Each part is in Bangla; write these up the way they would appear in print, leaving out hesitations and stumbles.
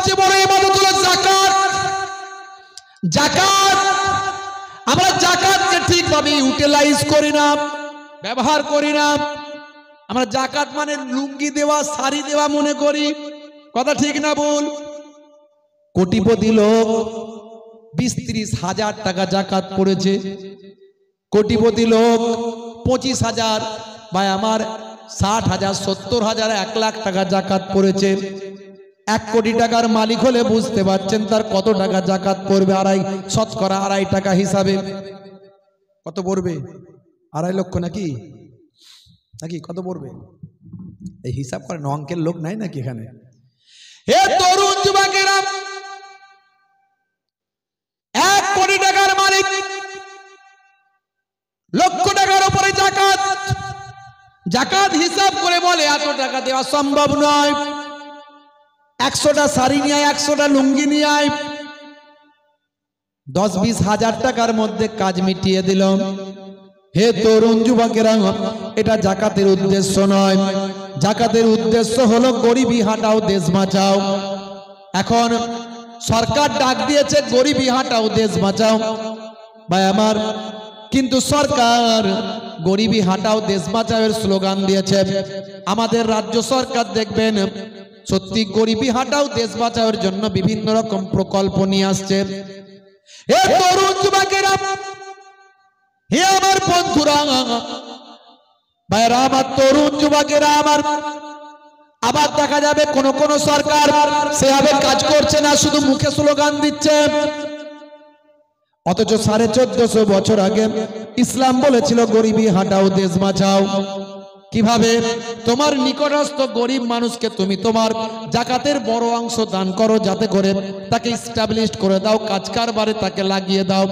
সবচেয়ে বড় ইবাদত হলো যাকাত। যাকাত, আমরা যাকাতকে ঠিকভাবে ইউটিলাইজ করি না, ব্যবহার করি না। আমরা যাকাত মানে লুঙ্গি দেওয়া, শাড়ি দেওয়া মনে করি। কথা ঠিক না ভুল? কোটিপতি লোক 20-30 হাজার টাকা যাকাত পড়েছে, কোটিপতি লোক 25,000 বা আমার 60,000, 70,000, 1 লাখ টাকা যাকাত পড়েছে। 1 কোটি টাকার মালিক হলে বুঝতে পারছেন তার কত টাকা যাকাত পড়বে। শতকরা 2.5 টাকা হিসাবে কত পড়বে? 2.5 লক্ষ নাকি নাকি কত পড়বে? এই হিসাব করেন, অঙ্কের লোক নাই নাকি এখানে? হে তরুণ যুবকেরা, 1 কোটি টাকার মালিক, লক্ষ টাকার উপরে যাকাত। যাকাত হিসাব করে বলে এত টাকা দেওয়া সম্ভব নয়। 100টা শাড়ি নিয়ে আয়, 100টা লুঙ্গি নিয়ে আয়, 10-20 হাজার টাকার মধ্যে কাজ মিটিয়ে দিল। হে তরুণ যুবকেরা, এটা যাকাতের উদ্দেশ্য নয়। যাকাতের উদ্দেশ্য হলো গরিবি হাটাও, দেশ বাঁচাও। এখন সরকার ডাক দিয়েছে গরিবি হাটাও, দেশ বাঁচাও। ভাই আমার, কিন্তু সরকার গরিবি হাটাও, দেশ বাঁচাওয়ের স্লোগান দিয়েছে। আমাদের রাজ্য সরকার দেখবেন সত্যি গরিবি হাটাও, দেশ বাঁচাওয়ের জন্য বিভিন্ন রকম প্রকল্প নিয়ে আসছে। হে তরুণ যুবকেরা, হে আমার বন্ধুরা, ভাইরা আমার, তরুণ যুবকেরা আমার, আবার দেখা যাবে কোন কোন সরকার সেভাবে কাজ করছে না, শুধু মুখে স্লোগান দিচ্ছে। অথচ 1450 বছর আগে ইসলাম বলেছিল গরিবি হাটাও, দেশ বাঁচাও। কিভাবে? তোমার নিকটস্থ গরিব মানুষকে তুমি তোমার যাকাতের বড় অংশ দান করো, যাতে করে তাকে এস্টাবলিশ করে দাও, কাজ কারবারে তাকে লাগিয়ে দাও,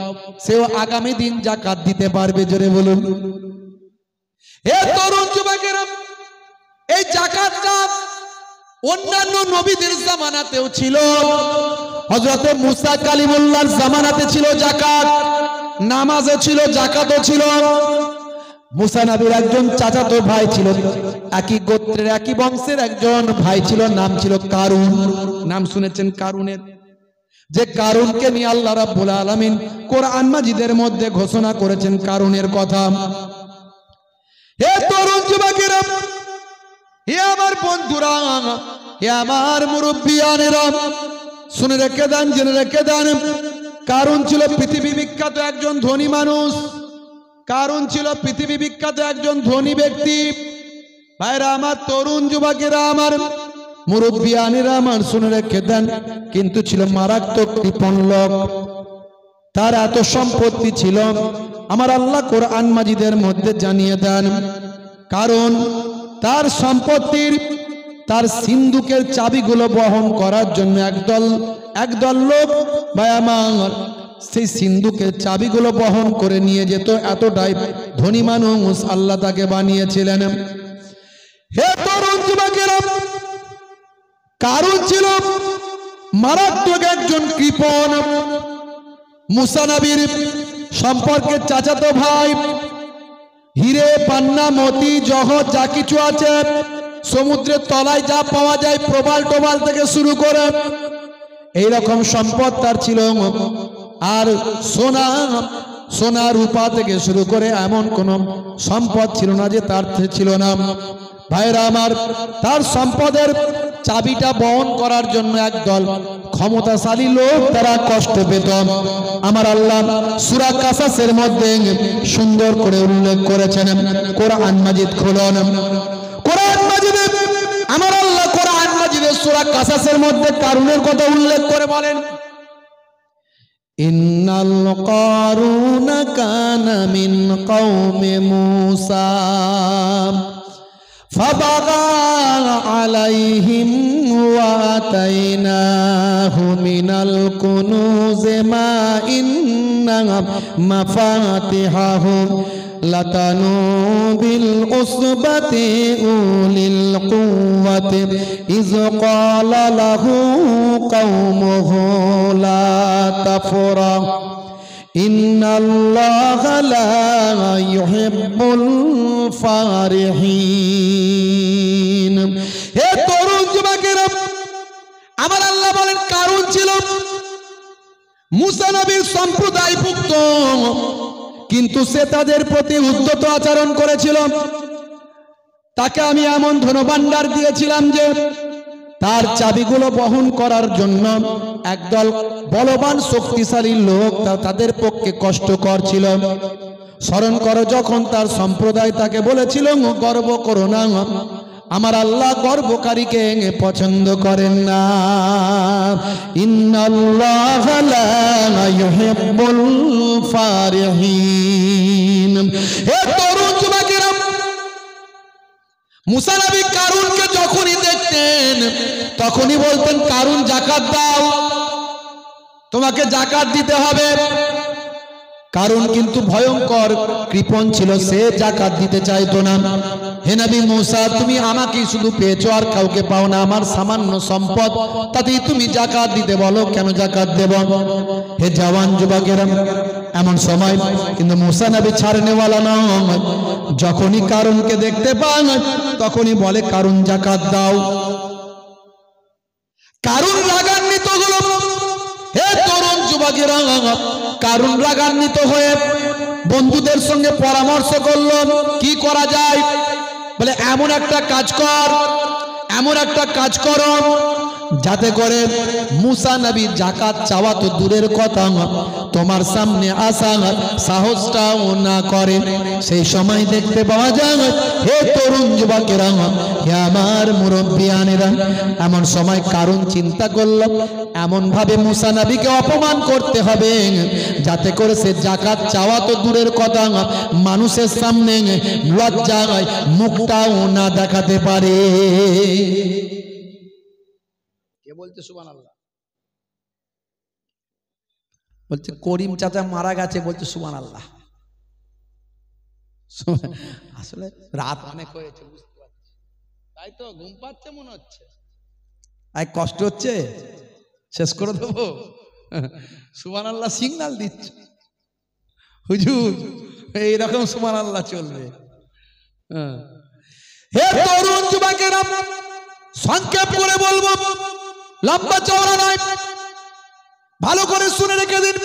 সেও আগামী দিন যাকাত দিতে পারবে। জোরে বলুন। হে তরুণ যুবকেরা, এই যাকাতটা অন্যান্য নবীদের জামানাতেও ছিল। হযরতে মুসা কালিমুল্লাহর জামানাতে ছিল যাকাত, নামাজে ছিল, যাকাতও ছিল। মুসা নবীর একজন চাচাতো ভাই ছিল, একই গোত্রের একই বংশের একজন ভাই ছিল, নাম ছিল কারুন। নাম শুনেছেন কারুনের? যে কারুনকে নিয়ে আল্লাহ রাব্বুল আলামিন কোরআন মাজিদের মধ্যে ঘোষণা করেছেন কারুনের কথা। হে তরুণ যুবকেরা, হে আমার বন্ধুরা, হে আমার মুরব্বিয়ানেরা, শুনে রেখে দেন, জেনে রেখে দেন, কারুন ছিল পৃথিবী বিখ্যাত একজন ধনী মানুষ। কারুন ছিল পৃথিবী বিখ্যাত একজন ধনী ব্যক্তি। ভাইরা আমার, তরুণ যুবকেরা আমার, মুরব্বিয়ানেরা আমার, শুনে রেখে দেন, কিন্তু ছিল মারাত্মক কৃপণ লোক। তার এত সম্পত্তি ছিল, আমার আল্লাহ কোরআন মাজিদের মধ্যে জানিয়ে দেন। কারণ তার সম্পত্তির, তার সিন্ধুকের চাবিগুলো বহন করার জন্য একদল লোক ভাই আমার সেই সিন্ধুকের চাবিগুলো বহন করে নিয়ে যেত। এতটাই ধনী মানুষ আল্লাহ তাকে বানিয়েছিলেন। হে তরুণ যুবকেরা, কারুন ছিল মারাত্মক একজন কৃপণ। মুসা নবীর সম্পর্কে চাচাতো ভাই, হিরে, পান্না, মতি, জহর যা কিছু আছে, সমুদ্রের তলায় যা পাওয়া যায়, প্রবাল টোবাল থেকে শুরু করে এইরকম সম্পদ তার ছিল। আর সোনা রূপা থেকে শুরু করে এমন কোন সম্পদ ছিল না যে তার ছিল না। ভাইরা আমার, তার সম্পদের চাবিটা বহন করার জন্য একদল ক্ষমতাশালী লোক তারা কষ্ট পেত। আমার আল্লাহ সূরা কাসাসের মধ্যে সুন্দর করে উল্লেখ করেছেন। কোরআন মাজিদ খুলুন, কোরআন মাজিদে আমার আল্লাহ কোরআন মাজিদে সূরা কাসাসের মধ্যে কারুনের কথা উল্লেখ করে বলেন, ইন্নাল কারুনা কানা মিন কওমি মূসা فبغى عليهم وآتيناه من الكنوز ما إن مفاتحه لتنوء بالعصبة أولي القوة إذ قال له قومه لا تفرح إن الله لا يحب الفارحين। হে তরুণ যুবকেরা, আমার আল্লাহ বলেন মুসা নবীর সম্প্রদায়ভুক্ত, কিন্তু সে তাদের প্রতি উদ্ধত আচরণ করেছিল। তাকে আমি এমন ধনভাণ্ডার দিয়েছিলাম যে তার চাবিগুলো বহন করার জন্য একদল বলবান শক্তিশালী লোক তাদের পক্ষে কষ্টকর ছিল। স্মরণ করো যখন তার সম্প্রদায় তাকে বলেছিল, গর্ব করো না, আমার আল্লাহ গর্বকারীকে পছন্দ করেন না। ইন্নাল্লাহা লা ইউহিব্বুল ফারিহিন। হে তরুণ যুবকেরা, মুসা নবী কারুনকে যখনই দেখতেন তখনই বলতেন, কারুন যাকাত দাও, তোমাকে যাকাত দিতে হবে। কারুন কিন্তু ভয়ঙ্কর কৃপণ ছিল, সে যাকাত দিতে চাইতো না। হে নবী মুসা, তুমি আমাকে শুধু পেয়েছো আর কাউকে পাও না, আমার সামান্য সম্পদ, তাতেই তুমি যাকাত দিতে বলো, কেন যাকাত দেব? হে জওয়ান যুবকেরা, এমন সময় কিন্তু মুসা নবী ছাড়নেওয়ালা নয়। যখনই কারুনকে দেখতে পান তখনই বলে, কারুন যাকাত দাও। কারুন রাগান্বিত হলো। হে তরুণ যুবকেরা, কারুন রাগান্বিত হয়ে বন্ধুদের সঙ্গে পরামর্শ করলো, কি করা যায়? বলে, এমন একটা কাজ কর, এমন একটা কাজ করো যাতে করে মুসা নবী যাকাত চাওয়া তো দূরের কথা, তোমার সামনে আসা সাহসটাও না করে। সেই সময় দেখতে পাওয়া যায়, হে তরুণ যুবকেরা, হে আমার মুরব্বিয়ানেরা, এমন সময় কারুন চিন্তা করল, এমন ভাবে মুসা নবীকে অপমান করতে হবে যাতে করে সে যাকাত চাওয়া তো দূরের কথা, মানুষের সামনে লজ্জায় মুখটাও না দেখাতে পারে। বলতে সুবহানাল্লাহ, বলছে করিম চাচা মারা গেছে, বলছে সুবহানাল্লাহ। আসলে রাত অনেক হয়েছে, বুঝতে পারছি, তাই তো ঘুম পাচ্ছে মনে হচ্ছে। আই কষ্ট হচ্ছে, শেষ করে দেবো। সুবহানাল্লাহ সিগন্যাল দিচ্ছে হুজুর, এইরকম সুবহানাল্লাহ চলবে। হে তরুণ যুবকেরা, সংক্ষেপ করে বলবো, লম্বা চওড়া নয়, ভালো করে শুনে রেখে দিন।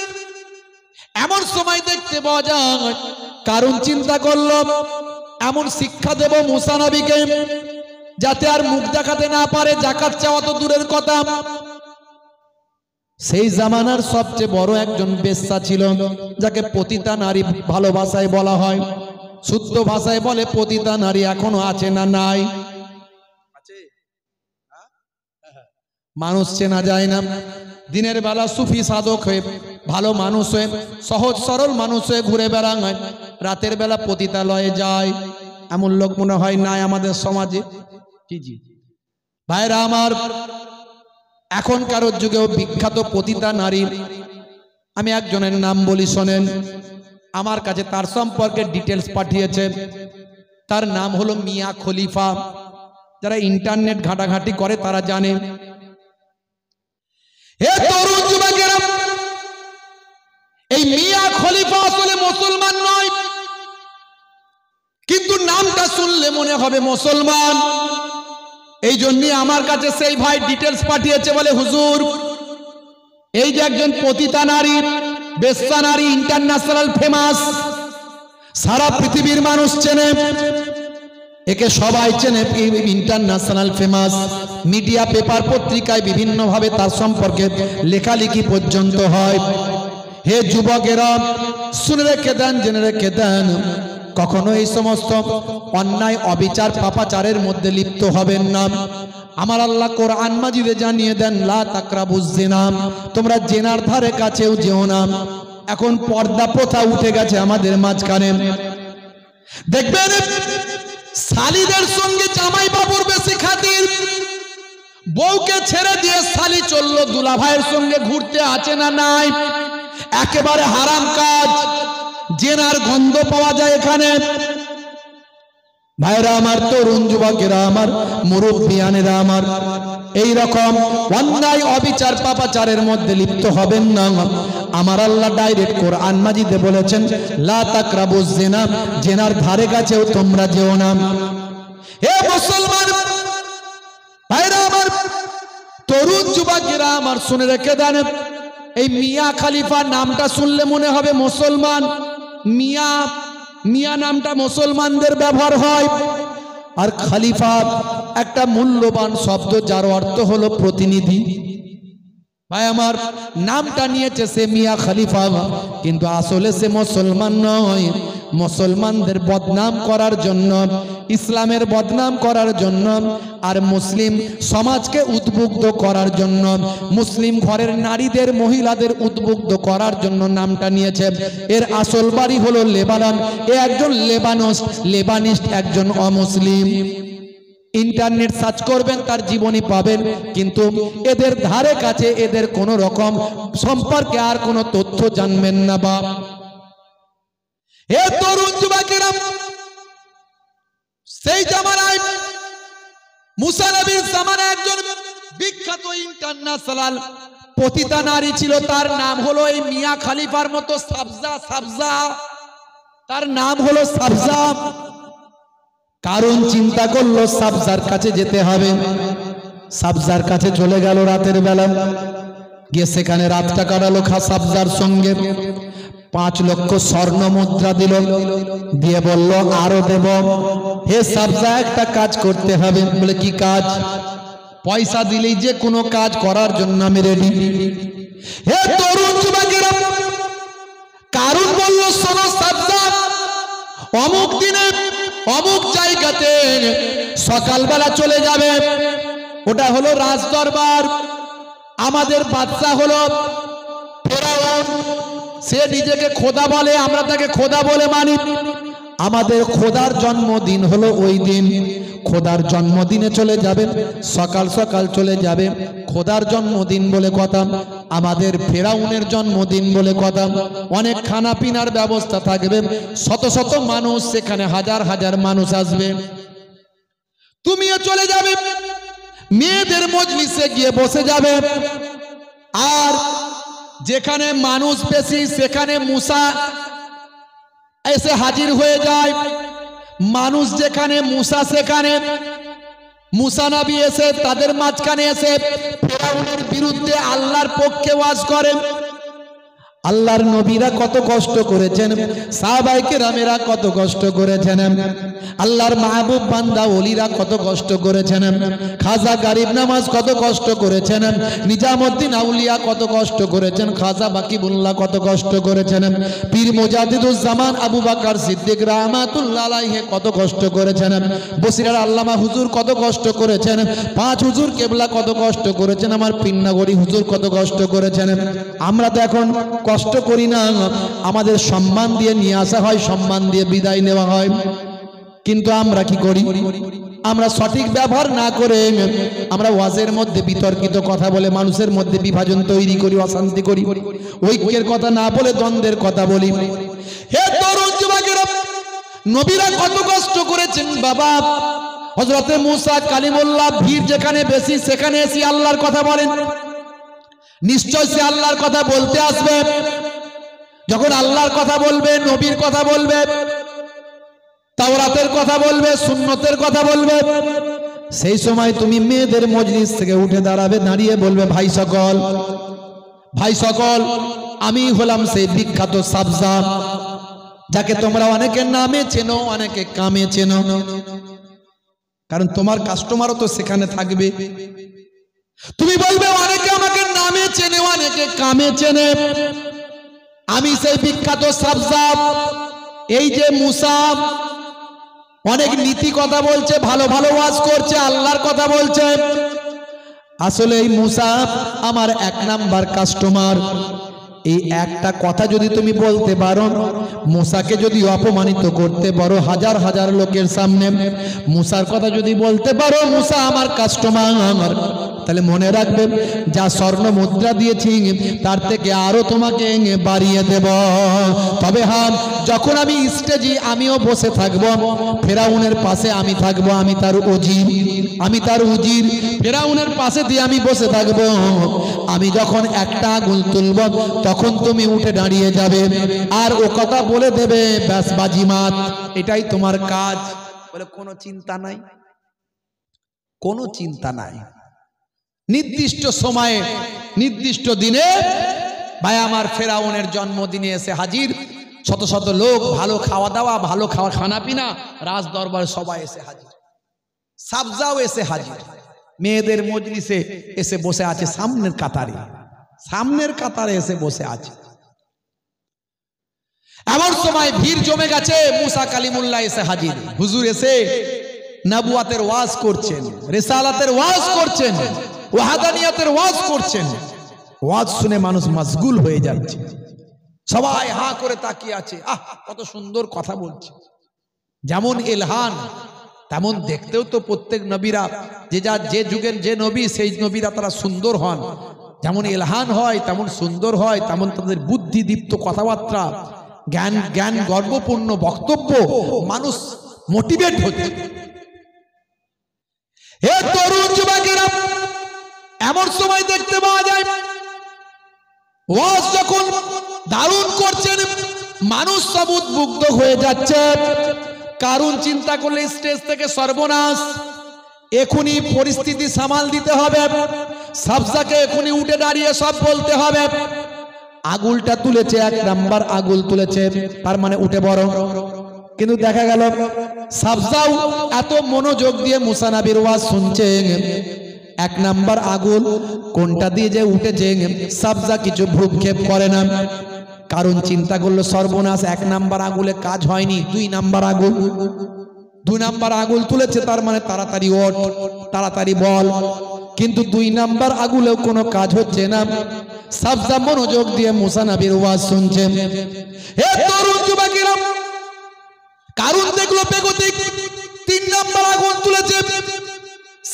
এমন সময় দেখতে পাওয়া যায়, কারুন চিন্তা করলো, এমন শিক্ষা দেব মুসা নবীকে যাতে আর মুখ দেখাতে না পারে, যাকাত চাওয়া তো দূরের কথা। সেই জামানার সবচেয়ে বড় একজন বেশ্যা ছিল, যাকে পতিতা নারী ভালোবাসায় বলা হয়, শুদ্ধ ভাষায় বলে পতিতা নারী। এখনো আছে না নাই? মানুষ চেনা যায় না। দিনের বেলা সুফি সাধক হয়ে, ভালো মানুষ হয়ে, সহজ সরল মানুষ হয়ে ঘুরে বেড়ায়, রাতের বেলা পতিতালয়ে যায়। এমন লোক মনে হয় নাই আমাদের সমাজে? জি ভাইরা আমার, এখনকার যুগেও বিখ্যাত পতিতা নারী, আমি একজনের নাম বলি শোনেন। আমার কাছে তার সম্পর্কে ডিটেলস পাঠিয়েছে। তার নাম হলো মিয়া খলিফা। যারা ইন্টারনেট ঘাটাঘাটি করে তারা জানে। হে তরুণ যুবকেরা, এই মিয়া খলিফা আসলে মুসলমান নয়, কিন্তু নামটা শুনলে মনে হবে মুসলমান। এই জন্য আমার কাছে সেই ভাই ডিটেলস পাঠিয়েছে, বলে হুজুর, এই যে একজন পতিতা নারী, বেশ্যা নারী, ইন্টারন্যাশনাল ফেমাস, সারা পৃথিবীর মানুষ চেনে একে, সবাই চেনে, ইন্টারন্যাশনাল ফেমাস। মিডিয়া, পেপার, পত্রিকায় বিভিন্ন ভাবে তার সম্পর্কে লেখালেখি পর্যন্ত হয়। হে যুবকেরা, শুনে রেখে দেন, জেনে রেখে দেন, কখনো এই সমস্ত অন্যায়, অবিচার, পাপাচারের মধ্যে লিপ্ত হবেন না। আমার আল্লাহ কোরআন মাজিদে জানিয়ে দেন, লা তাকরাবুজ জিনা, তোমরা জেনার ধারে কাছেও যেও না। এখন পর্দা প্রথা উঠে গেছে আমাদের মাঝখানে। দেখবেন শালীদের সঙ্গে জামাই বাবুর বেশি খাতির, বউকে ছেড়ে দিয়ে শালী চললো দুলা ভাইয়ের সঙ্গে ঘুরতে, আছে না নাই? একেবারে হারাম কাজ, জেনার গন্ধ পাওয়া যায় এখানে। ভাইরা আমার, তরুণ যুবকেরা আমার, মুরব্বিয়ানেরা আমার, এই রকম অন্যায়, অবিচার, পাপাচারের মধ্যে লিপ্ত হবেন না। আমার আল্লাহ ডাইরেক্ট কোরআন মাজিদে বলেছেন, লা তাকরাবুজ জিনা, জেনার ধারে কাছেও তোমরা যেও না। হে মুসলমান ভাইরা আমার, তরুণ যুবকেরা আমার, শুনে রেখে দেন, এই মিয়া খলিফা নামটা শুনলে মনে হবে মুসলমান। মিয়া মিয়া নামটা মুসলমানদের ব্যবহার হয়, আর খলিফা একটা মূল্যবান শব্দ যার অর্থ হলো প্রতিনিধি। ভাই আমার, নামটা নিয়েছে সে মিয়া খলিফা, কিন্তু আসলে সে মুসলমান নয়। মুসলমানদের বদনাম করার জন্য, ইসলামের বদনাম করার জন্য, আর মুসলিম সমাজকে উদ্বুদ্ধ করার জন্য, মুসলিম ঘরের নারীদের মহিলাদের উদ্বুদ্ধ করার জন্য নামটা নিয়েছে। এর আসল বাড়ি হলো লেবানন। এ একজন লেবানিস্ট, একজন অমুসলিম। ইন্টারনেট সার্চ করবেন, তার জীবনী পাবেন, কিন্তু এদের ধারে কাছে এদের কোনো রকম সম্পর্কে আর কোনো তথ্য জানবেন না। বাপ, হে তরুণ যুবকেরা, সেই জামানায় মুসা নবীর জামানায় একজন বিখ্যাত ইন্টারন্যাশনাল পতিতা নারী ছিল, তার নাম হলো এই মিয়া খলিফার মতো সাবজা। তার নাম হলো সাবজা। কারণ চিন্তা করলো সাবজার কাছে যেতে হবে। সাবজার কাছে চলে গেল রাতের বেলা, গিয়ে সেখানে রাতটা কাটালো সাবজার সঙ্গে। 5 লক্ষ স্বর্ণ মুদ্রা দিল, দিয়ে বলল আরো দেব। হে সাবজা, একটা কাজ করতে হবে। বলে কি কাজ? পয়সা দিলেই যে কোনো কাজ করার জন্য আমি রেডি। হে তরুণ যুবকেরা, কারণ বলল শোনো সাবজা, অমুক দিনে অমুক জায়গাতে সকালবেলা চলে যাবে। ওটা হলো রাজদরবার। আমাদের বাদশা হলো ফেরাউন। সে নিজেকে খোদা বলে, আমরা তাকে খোদা বলে মানি। আমাদের খোদার জন্মদিন হলো ওই দিন। খোদার জন্মদিনে চলে যাবে, সকাল সকাল চলে যাবে। খোদার জন্মদিন বলে কথা, আমাদের ফেরাউনের জন্মদিন বলে কথা। অনেক খানা পিনার ব্যবস্থা থাকবে, শত শত মানুষ সেখানে, হাজার হাজার মানুষ আসবে। তুমিও চলে যাবে, মেয়েদের মজলিসে গিয়ে বসে যাবে। আর যেখানে মানুষ বেশি সেখানে মুসা এসে হাজির হয়ে যায়। মানুষ যেখানে মুসা সেখানে। মুসা নবী এসে তাদের মাঝখানে এসে ফেরাউনের বিরুদ্ধে আল্লাহর পক্ষে ওয়াজ করেন। আল্লাহর নবীরা কত কষ্ট করেছেন, সাহাবায়ে কেরামেরা কত কষ্ট করেছেন, আল্লাহর মাহবুব বান্দা ওলিরা কত কষ্ট করেছেন, খাজা গরিব নামাজ কত কষ্ট করেছেন, নিজামউদ্দিন আউলিয়া কত কষ্ট করেছেন, খাজা বাকিবুল্লাহ কত কষ্ট করেছেন, পীর মুজাদ্দিদুজ্জামান আবু বকর সিদ্দিক রাহমাতুল্লাহ আলাইহি কত কষ্ট করেছেন, বসিরার আল্লামা হুজুর কত কষ্ট করেছেন, 5 হুজুর কেবলা কত কষ্ট করেছেন, আমার পিন্নাগড়ি হুজুর কত কষ্ট করেছেন। আমরা তো এখন কষ্ট করি না, আমাদের সম্মান দিয়ে নিয়ে আসা হয়, সম্মান দিয়ে বিদায় নেওয়া হয়। কিন্তু আমরা কি করি? আমরা সঠিক ব্যবহার না করে আমরা ওয়াজের মধ্যে বিতর্কিত কথা বলে মানুষের মধ্যে বিভাজন তৈরি করি, অশান্তি করি, ঐক্যের কথা না বলে দ্বন্দ্বের কথা বলি। হে তরুণ যুবকেরা, নবীরা কত কষ্ট করেছেন বাবা। হযরতে মুসা কালিমুল্লাহ ভিড় যেখানে বেশি সেখানে এসে আল্লাহর কথা বলেন। নিশ্চয় সে আল্লাহর কথা বলতে আসবে। যখন আল্লাহর কথা বলবে, নবীর কথা বলবে, তাওরাতের কথা বলবে, সুন্নতের কথা বলবে, সেই সময় তুমি মেয়েদের মজলিস থেকে উঠে দাঁড়াবে, দাঁড়িয়ে বলবে ভাই সকল, আমি হলাম সেই বিখ্যাত সাবজা, যাকে তোমরা অনেকে নামে চেনো, অনেকে কামে চেনো। কারণ তোমার কাস্টমারও তো সেখানে থাকবে। তুমি বলবে অনেকে আমাকে নামে চেনে, অনেকে কামে চেনে, আমি সেই বিখ্যাত সাবজা। এই যে মুসা অনেক নীতি কথা বলছে, ভালো ভালো ওয়াজ করছে, আল্লাহর কথা বলছে, আসলে এই মুসা আমার 1 নাম্বার কাস্টমার। এই একটা কথা যদি তুমি বলতে পারো, মুসাকে যদি অপমানিত করতে পারো হাজার হাজার লোকের সামনে, মুসার কথা যদি বলতে পারো মুসা আমার কাস্টমার, তাহলে মনে রাখবে যা স্বর্ণ মুদ্রা দিয়েছি তার থেকে আরো তোমাকে বাড়িয়ে দেব। তবে হ্যাঁ, যখন আমি স্টেজে আমিও বসে থাকব, ফেরাউনের পাশে আমি থাকব, আমি তার উজির, ফেরাউনের পাশে দিয়ে আমি বসে থাকব। আমি যখন একটা আঙুল তুলব তখন তুমি উঠে দাঁড়িয়ে যাবে আর ও কথা বলে দেবে, ব্যাস বাজিমাত, এটাই তোমার কাজ। বলে কোনো চিন্তা নাই, কোনো চিন্তা নাই। নির্দিষ্ট সময়ে নির্দিষ্ট দিনে ভাই আমার ফেরাউনের জন্মদিনে এসে হাজির শত শত লোক, ভালো খাওয়া দাওয়া, ভালো খাওয়া খানা পিনা, রাজ দরবার সবাই এসে হাজির। সাবজাও এসে হাজির, মেয়েদের মজলিসে এসে বসে আছে সামনের কাতারে, সামনের কাতারে এসে বসে আছে। এমন সময় ভিড় জমে গেছে, মুসা কালিমুল্লাহ এসে হাজির। হুজুর এসে নবুয়াতের ওয়াজ করছেন, রিসালাতের ওয়াজ করছেন, ওয়াহাদানিয়াতের ওয়াজ করছেন। ওয়াজ শুনে মানুষ মশগুল হয়ে যাচ্ছে, সবাই হাঁ করে তাকিয়ে আছে। আহ, কত সুন্দর কথা বলছে। যেমন ইলহান তেমন দেখতেও তো প্রত্যেক নবীরা যে যুগের যে নবী সেই নবীরা তারা সুন্দর হন। যেমন ইলহান হয় তেমন সুন্দর হয়, তেমন তাদের বুদ্ধিদীপ্ত কথাবার্তা, জ্ঞান গর্বপূর্ণ বক্তব্য, মানুষ মোটিভেট হচ্ছে। হে তরুণ যুবকেরা, এমন সময় দেখতে পাওয়া যায় ওয়াজ যখন দারুণ করছেন, মানুষ সব উদ্বুদ্ধ হয়ে যাচ্ছে। কারণ চিন্তা করলে স্টেজ থেকে সর্বনাশ, এখনই পরিস্থিতি সামাল দিতে হবে, সাবজাকে এখনই উঠে দাঁড়িয়ে সব বলতে হবে। আগুলটা তুলেছে, এক নাম্বার আগুল তুলেছে, তার মানে উঠে বড়। কিন্তু দেখা গেল সাবজাও এত মনোযোগ দিয়ে মুসা নবীর ওয়াজ শুনছে, এক নাম্বার আগুল কোনটা দিয়ে যে উঠেছে সাবজা কিছু ভ্রুক্ষেপ করে না। কারণ চিন্তা করলো সর্বনাশ, এক নাম্বার আগুলে কাজ হয়নি, দুই নাম্বার আগুল, দুই নাম্বার আগুল তুলেছে, তার মানে তাড়াতাড়ি ওঠ, তাড়াতাড়ি বল। কিন্তু দুই নাম্বার আগুলেও কোনো কাজ হচ্ছে না। সাবজা মনোযোগ দিয়ে মুসা নবীর ওয়াজ শুনছে। হে তরুণ যুবকেরা, কারণ দেখলো বেগতিক, তিন নাম্বার আগুন তুলেছে,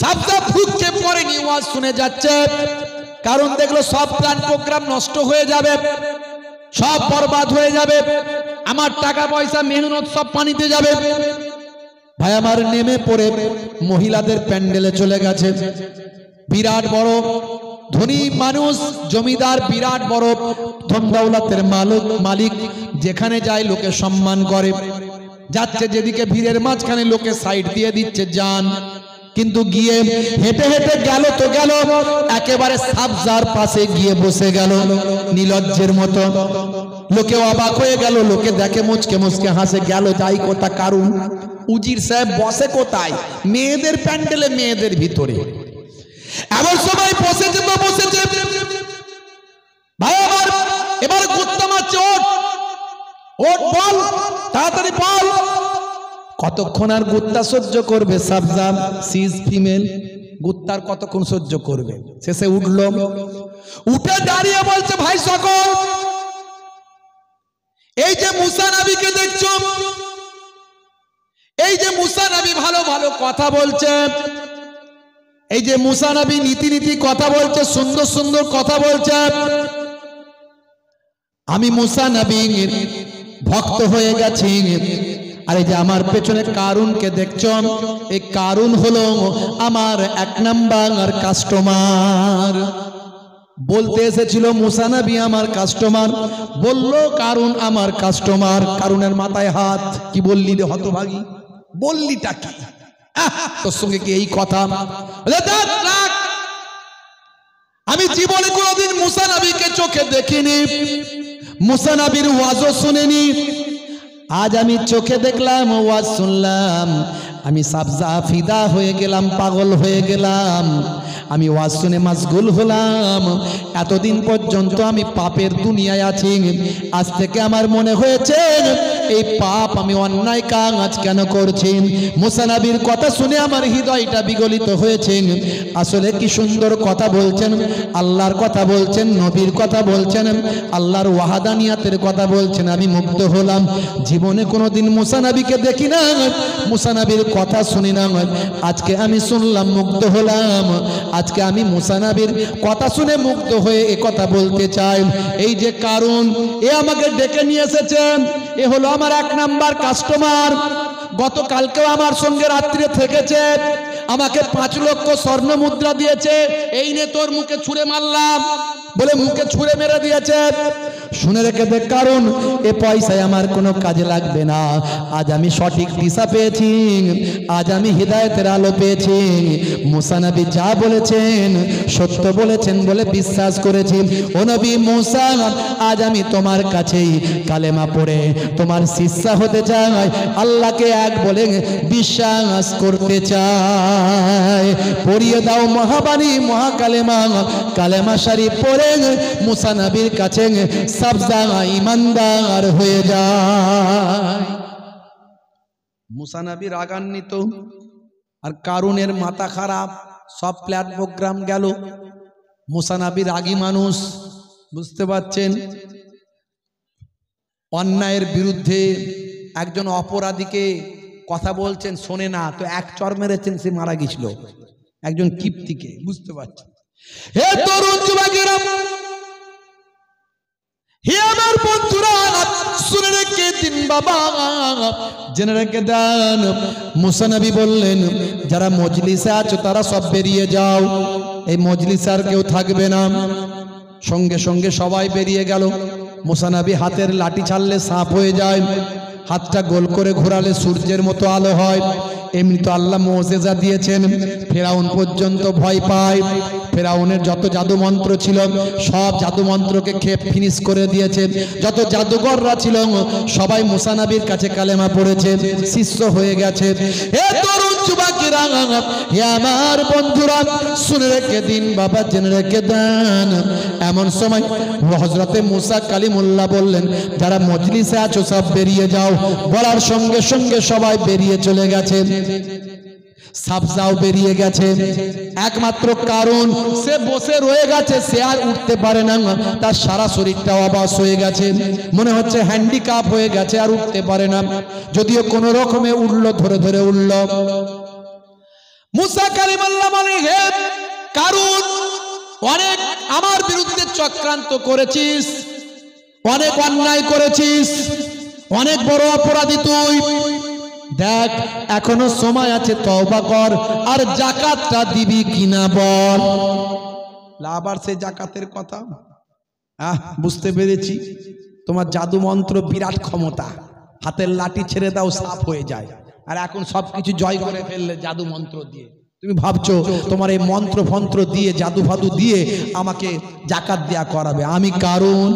সাবজা ভ্রুক্ষেপ করেনি, ওয়াজ শুনে যাচ্ছে। কারণ দেখলো সব প্ল্যান প্রোগ্রাম নষ্ট হয়ে যাবে, সব বরবাদ হয়ে যাবে, আমার টাকা পয়সা মেহনত সব পানিতে যাবে। ভাই আমার নেমে পড়ে মহিলাদের প্যান্ডেলে চলে গেছে। বিরাট বড় ধনী মানুষ, জমিদার, বিরাট বড় ধন দৌলতের মালিক, যেখানে যায় লোকে সম্মান করে। যাচ্ছে যেদিকে ভিড়ের মাঝখানে লোকে সাইড দিয়ে দিচ্ছে যান, কিন্তু গিয়ে হেঁটে হেঁটে গেল তো গেল, একেবারে সাবজার পাশে গিয়ে বসে গেল নিলজ্জের মতো। লোকে অবাক হয়ে গেল, লোকে দেখে মুচকে মুচকে হাসে, গেল যাই কোথা কারণ উজির সাহেব বসে কোথায়? মেয়েদের প্যান্ডেলে, মেয়েদের ভিতরে। এমন সময় বসেছে তো বসেছে, ভাই আমার এবার গুত্তা মারছে, ওঠ ওঠ, বল তাড়াতাড়ি বল। কতক্ষণ আর গুত্তা সহ্য করবে সাবজা? সিজ ফিমেল, গুত্তার কতক্ষণ সহ্য করবে? শেষে উঠল, উঠে দাঁড়িয়ে বলছে, ভাই সকল, এই যে মুসা নবীকে দেখছো, এই যে মুসা নবী ভালো ভালো কথা বলছে, এই যে মুসা নবী নীতি নীতি কথা বলছে, সুন্দর সুন্দর কথা বলছে, আমি মুসা নবীর ভক্ত হয়ে গেছি। আর এই যে আমার পেছনে কারুনকে দেখছো, এই কারুন হলো আমার এক নাম্বার কাস্টমার। বলতে এসেছিল মুসা নবী আমার কাস্টমার, বললো কারুন আমার কাস্টমার। কারুনের মাথায় হাত, কি বললি রে হতভাগী, বললিটা কি? তোর সঙ্গে কি এই কথা? আমি জীবনে কোনোদিন মুসা নবীকে চোখে দেখিনি, মুসা নবীর ওয়াজও শুনিনি। আজ আমি চোখে দেখলাম, ওয়াজ শুনলাম, আমি সাবজা ফিদা হয়ে গেলাম, পাগল হয়ে গেলাম। আমি ওয়াজ শুনে মশগুল হলাম। এতদিন পর্যন্ত আমি পাপের দুনিয়ায় আছি, আজ থেকে আমার মনে হয়েছে এই পাপ, আমি অন্যায় কাজ কেন করছি। মুসা নবীর কথা শুনে আমার হৃদয়টা বিগলিত হয়েছে। আসলে কি সুন্দর কথা বলছেন, আল্লাহর কথা বলছেন, নবীর কথা বলছেন, আল্লাহর ওয়াহাদানিয়াতের কথা বলছেন। আমি মুগ্ধ হলাম। জীবনে কোনোদিন মুসা নবীকে দেখি না, মুসা নবীর কথা শুনি না, আজকে আমি শুনলাম, মুগ্ধ হলাম। আজকে আমি মুসা নবীর কথা শুনে মুগ্ধ হয়ে এ কথা বলতে চাই। এই যে কারণ, এ আমাকে ডেকে নিয়ে এসেছেন, এ হলো আমার এক নাম্বার কাস্টমার। গতকালকেও আমার সঙ্গে রাত্রে থেকেছে, আমাকে 5 লক্ষ স্বর্ণ মুদ্রা দিয়েছে। এই নে তোর মুখে ছুঁড়ে মারলাম বলে মুখে ছুঁড়ে মেরে দিয়েছে। শুনে রেখে দে, কারণ এ পয়সায় আমার কোনো কাজে লাগবে না। আজ আমি সঠিক দিশা পেয়েছি, আজ আমি হিদায়াতের আলো পেয়েছি। মুসা নবী যা বলেছেন সত্য বলেছেন বলে বিশ্বাস করেছি। ও নবী মুসা, আজ আমি তোমার কাছেই কালেমা পড়ে তোমার শিষ্য হতে চাই, আল্লাহকে এক বলে বিশ্বাস করতে চাই। পড়িয়ে দাও মহাবাণী মহাকালেমা, কালেমা শরীফ পড়ে মুসা নবীর কাছে সব জায়গায় ইমানদার হয়ে যায়। মুসা নবী রাগান্বিত, আর কারুনের মাথা খারাপ, সব প্ল্যান প্রোগ্রাম গেল। মুসা নবী রাগী মানুষ, বুঝতে পারছেন। অন্যায়ের বিরুদ্ধে একজন অপরাধীকে কথা বলছেন, শোনে না, তো এক চর মেরেছেন, সে মারা গেছিল, একজন কিপ্তিকে, বুঝতে পারছেন। হে তরুণ যুবকেরা, হে আমার বন্ধুরা, শুনে রেখে দিন বাবা, জেনে রেখে দেন। মুসা নবী বললেন, যারা মজলিসে আছো তারা সব বেরিয়ে যাও, এই মজলিসে আর কেউ থাকবে না। সঙ্গে সঙ্গে সবাই বেরিয়ে গেল। মুসা নবী হাতের লাঠি ছাড়লে সাপ হয়ে যায়, হাতটা গোল করে ঘোরালে সূর্যের মতো আলো হয়। এমনি তো আল্লাহ মুজিজা দিয়েছেন, ফেরাউন পর্যন্ত ভয় পায়। ফেরাউনের যত জাদু মন্ত্র ছিল সব জাদু মন্ত্রকে খেয়ে ফিনিশ করে দিয়েছে। যত জাদুকররা ছিল সবাই মুসা নবীর কাছে কালেমা পড়েছে, শিষ্য হয়ে গেছে। হে তরুণ যুবকেরা, হে আমার বন্ধুরা, শুনে রেখে দিন বাবা, জেনে রেখে দেন। এমন সময় হযরতে মুসা কালিমুল্লাহ বললেন, যারা মজলিসে আছো সব বেরিয়ে যাও। বলার সঙ্গে সঙ্গে সবাই বেরিয়ে চলে গেছে। সাবজাও বেরিয়ে গেছে। একমাত্র কারণ সে বসে রয়ে গেছে, সে আর উঠতে পারে না, তার সারা শরীরটা অবশ হয়ে গেছে, মনে হচ্ছে হ্যান্ডিক্যাপ হয়ে গেছে, আর উঠতে পারে না। যদিও কোনো রকমে উঠলো, ধরে ধরে উঠলো। মুসা কালিমুল্লাহ বলে, হে কারুন, অনেক আমার বিরুদ্ধে চক্রান্ত করেছিস, অনেক অন্যায় করেছিস, অনেক বড় অপরাধী তুই। দেখ এখনো সময় আছে, তওবা কর, আর যাকাতটা দিবি কিনা বল। আবার সে যাকাতের কথা, বুঝতে পেরেছি, তোমার জাদু মন্ত্র বিরাট ক্ষমতা, হাতের লাঠি ছেড়ে দাও সাপ হয়ে যায়, আর এখন সবকিছু জয় করে ফেললে জাদু মন্ত্র দিয়ে। তুমি ভাবছো তোমার এই মন্ত্র ফন্ত্র দিয়ে, জাদু ফাদু দিয়ে আমাকে যাকাত দেয়া করাবে। আমি কারুন,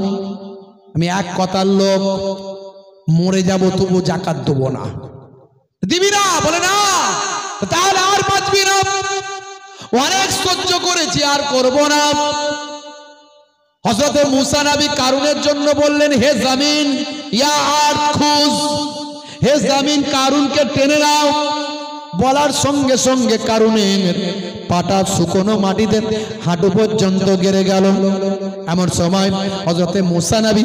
আমি এক কথার লোক, মরে যাব তবু যাকাত দেবো না। দিবি না? বলে না, তাহলে আর বাঁচবি না, অনেক সহ্য করেছি, আর করব না। হযরত মুসা নবী কারুনের জন্য বললেন, হে জমিন, ইয়া আরদ খুজ, হে জমিন কারুনকে টেনে নাও। বলার সঙ্গে সঙ্গে কারুনের পাটা শুকনো মাটিতে হাঁটু পর্যন্ত গেড়ে গেল। এমন সময় হযরত মুসা নবী,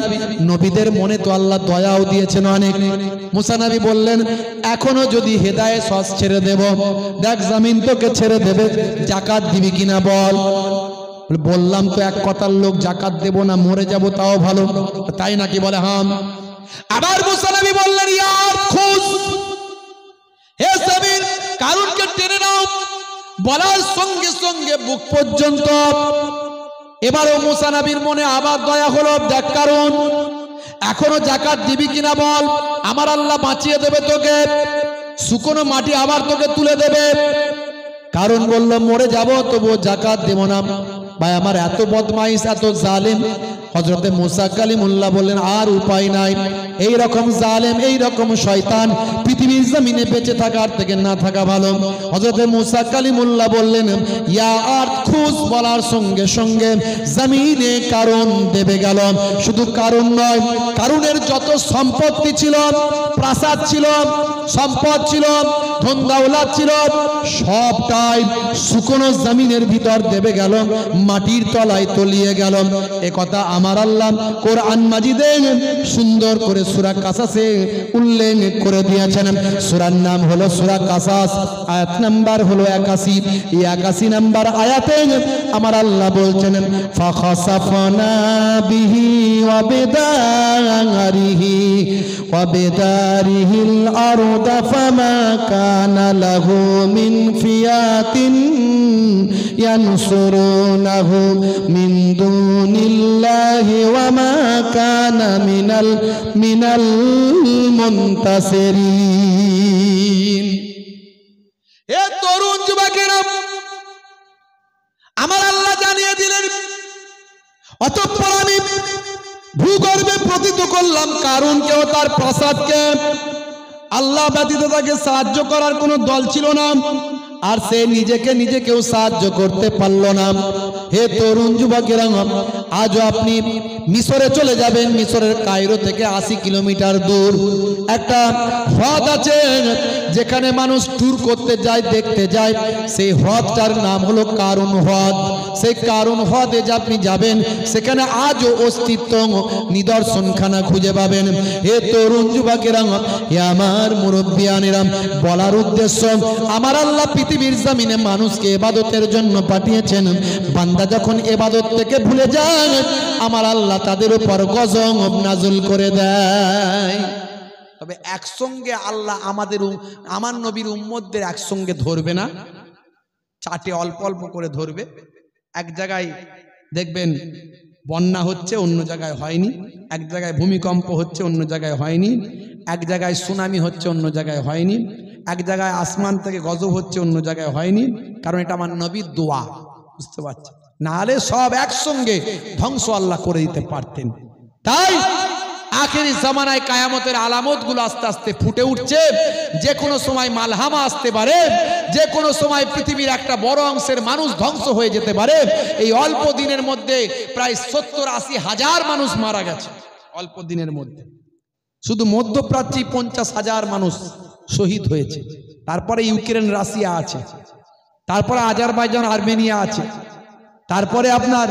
নবীদের মনে তো আল্লাহ দয়াও দিয়েছেন অনেক। মুসা নবী বললেন, এখনো যদি হেদায়েত সস ছেড়ে দেব, দেখ জমিন তোকে ছেড়ে দেবে, যাকাত দিবি কিনা বল। বললাম তো এক কথার লোক, যাকাত দেব না, মরে যাব তাও ভালো, তাই নাকি? বলে হাম। আবার মুসা নবী বললেন, ইয়া খুজ, হে জমিন কারুনকে টেনে নাও। বলার সঙ্গে সঙ্গে বুক পর্যন্ত। এবারও মুসা নবীর মনে আবার দয়া হলো, দেখ কারুন এখনো যাকাত দিবি কিনা বল, আমার আল্লাহ বাঁচিয়ে দেবে তোকে, শুকনো মাটি আবার তোকে তুলে দেবে। কারুন বলল, মরে যাব তবু যাকাত দেব না। ভাই আমার এত বদমাইশ, এত জালেম। হযরতে মুসা কালিমুল্লাহ বললেন, আর উপায় নাই, এই রকম জালেম, এই রকম শয়তান পৃথিবীর জমিনে বেঁচে থাকার থেকে না থাকা ভালো। হযরতে মুসা কালিমুল্লাহ বললেন, ইয়া আরদ খুজ। বলার সঙ্গে সঙ্গে জমিনে কারুন দেবে গেল। শুধু কারুন নয়, কারুনের যত সম্পত্তি ছিল, প্রাসাদ ছিল, সম্পদ ছিল, ধন দৌলত ছিল, সবটাই শুকনো জমিনের ভিতর দেবে গেল, মাটির তলায় তলিয়ে গেল। এ কথা আমার আল্লাহ কোরআন মাজিদে সুন্দর করে সূরা কাসাসে উল্লেখ করে দিয়েছেন। সূরার নাম হলো সূরা কাসাস, আয়াত নাম্বার হলো 81। এই 81 নাম্বার আয়াতে আমার আল্লাহ বলছেন, ফাখাসাফনা বিহি ওয়া বিদারিহিল আরদা ফামা কানা লাহু মিন ফিয়াতিন ইয়ানসুরুনাহু মিন দুনিল্লাহি ওয়া মা কানা মিনাল মুনতাসিরিন। এ তরুণ যুবকেরা, আমার আল্লাহ জানিয়ে দিলেন, অতঃপর আমি ভূগর্ভে পতিত করলাম কারুনকেও তার প্রাসাদকে। আল্লাহ ব্যতীত তাকে সাহায্য করার কোনো দল ছিল না, আর সে নিজেকেও সাহায্য করতে পারল না। হে তরুণ যুবকেরা, আজও আপনি মিশরে চলে যাবেন। মিশরের কায়রো থেকে 80 কিলোমিটার দূর একটা হ্রদ আছে, যেখানে মানুষ ট্যুর করতে যায়, দেখতে যায়। সেই হ্রদটার নাম হলো কারুন হ্রদ। সেই কারুন হ্রদে যে আপনি যাবেন, সেখানে আজও অস্তিত্ব নিদর্শনখানা খুঁজে পাবেন। হে তরুণ যুবকেরা, হে আমার মুরব্বিয়ানেরা, বলার উদ্দেশ্য, আমার আল্লাহ পৃথিবীর জমিনে মানুষকে ইবাদতের জন্য পাঠিয়েছেন। বান্দা যখন ইবাদত থেকে ভুলে যায়, আমার আল্লাহ তাদের উপর গজব নাযিল করে দেয়। তবে একসঙ্গে আল্লাহ আমার নবীর উম্মতদের একসঙ্গে ধরবে না, চাটে অল্প অল্প করে ধরবে। এক জায়গায় দেখবেন বন্যা হচ্ছে, অন্য জায়গায় হয়নি। এক জায়গায় ভূমিকম্প হচ্ছে, অন্য জায়গায় হয়নি। এক জায়গায় সুনামি হচ্ছে, অন্য জায়গায় হয়নি। এক জায়গায় আসমান থেকে গজব হচ্ছে, অন্য জায়গায় হয়নি। কারণ এটা আমার নবীর দোয়া, বুঝতে পারছেন? না হলে সব একসঙ্গে ধ্বংস আল্লাহ করে দিতে পারতেন। তাই আখেরি জামানায় কায়ামতের আলামতগুলো আস্তে আস্তে ফুটে উঠছে। যে কোনো সময় মালহামা আসতে পারে, যে কোনো সময় পৃথিবীর একটা বড় অংশের মানুষ ধ্বংস হয়ে যেতে পারে। এই অল্প দিনের মধ্যে প্রায় 70-80 হাজার মানুষ মারা গেছে অল্প দিনের মধ্যে। শুধু মধ্যপ্রাচ্যে 50,000 মানুষ শহীদ হয়েছে। তারপরে ইউক্রেন, রাশিয়া আছে, তারপরে আজারবাইজান, আর্মেনিয়া আছে, তারপরে আপনার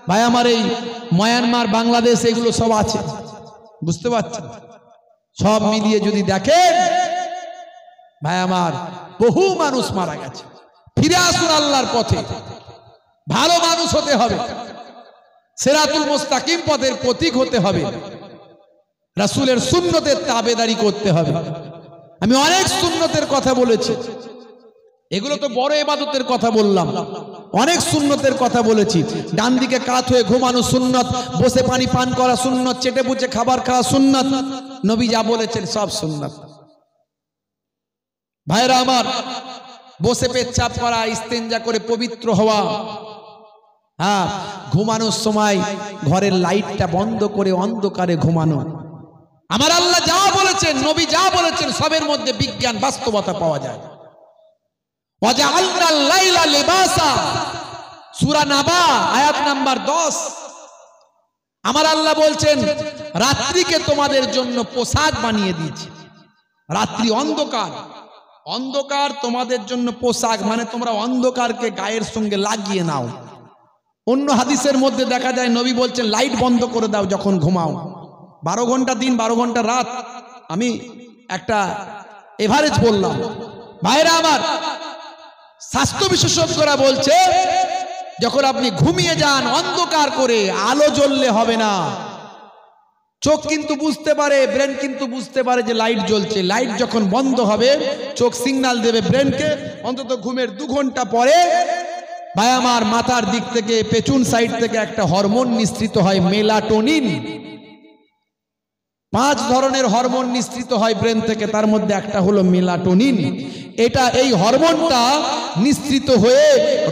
ভাই আমার এই মায়ানমার, বাংলাদেশ, এগুলো সব আছে, বুঝতে পারছেন? সব মিলিয়ে যদি দেখেন ভাই আমার, বহু মানুষ মারা গেছে। ফিরে আসুন আল্লাহর পথে, ভালো মানুষ হতে হবে, সিরাতুল মুস্তাকিম পথের প্রতীক হতে হবে, রাসূলের সুন্নতের তাবেদারি করতে হবে। আমি অনেক সুন্নতের কথা বলেছি, এগুলো তো বড় ইবাদতের কথা বললাম। অনেক সুন্নতের কথা বলেছি। ডান দিকে কাত হয়ে ঘুমানো সুন্নত, বসে পানি পান করা সুন্নত, চেটে বুঝে খাবার খাওয়া সুন্নত। নবী যা বলেছেন সব সুন্নত। ভাইরা আমার, বসে পেচ্ছাপ করা, ইস্তেঞ্জা করে পবিত্র হওয়া, হ্যাঁ, ঘুমানোর সময় ঘরের লাইটটা বন্ধ করে অন্ধকারে ঘুমানো। আমার আল্লাহ যা বলেছেন, নবী যা বলেছেন, সবের মধ্যে বিজ্ঞান, বাস্তবতা পাওয়া যায়। ওয়াজআলনাল লাইলা লিবাসা, সূরা নাবা আয়াত নাম্বার 10। আমার আল্লাহ বলছেন, রাত্রিকে তোমাদের জন্য পোশাক বানিয়ে দিয়েছি। রাত্রি অন্ধকার, অন্ধকার তোমাদের জন্য পোশাক, মানে তোমরা অন্ধকারকে গায়ের সঙ্গে লাগিয়ে নাও। অন্য হাদিসের মধ্যে দেখা যায় নবী বলছেন, লাইট বন্ধ করে দাও যখন ঘুমাও। 12 ঘন্টা দিন, 12 ঘন্টা রাত। আমি একটা এভারেজ বললাম। ভাইরা আমার, স্বাস্থ্য বিশেষজ্ঞরা বলছে, যখন আপনি ঘুমিয়ে যান অন্ধকার করে, আলো জ্বললে হবে না। চোখ কিন্তু বুঝতে পারে, ব্রেন কিন্তু বুঝতে পারে যে লাইট জ্বলছে। লাইট যখন বন্ধ হবে, চোখ সিগন্যাল দেবে ব্রেনকে। অন্তত ঘুমের 2 ঘন্টা পরে ভাই আমার, মাথার দিক থেকে, পেছন সাইড থেকে একটা হরমোন নিঃসৃত হয়, মেলাটোনিন। 5 ধরনের হরমোন নিঃসৃত হয় ব্রেন থেকে, তার মধ্যে একটা হলো মেলাটোনিন। এই হরমোনটা নিঃসৃত হয়ে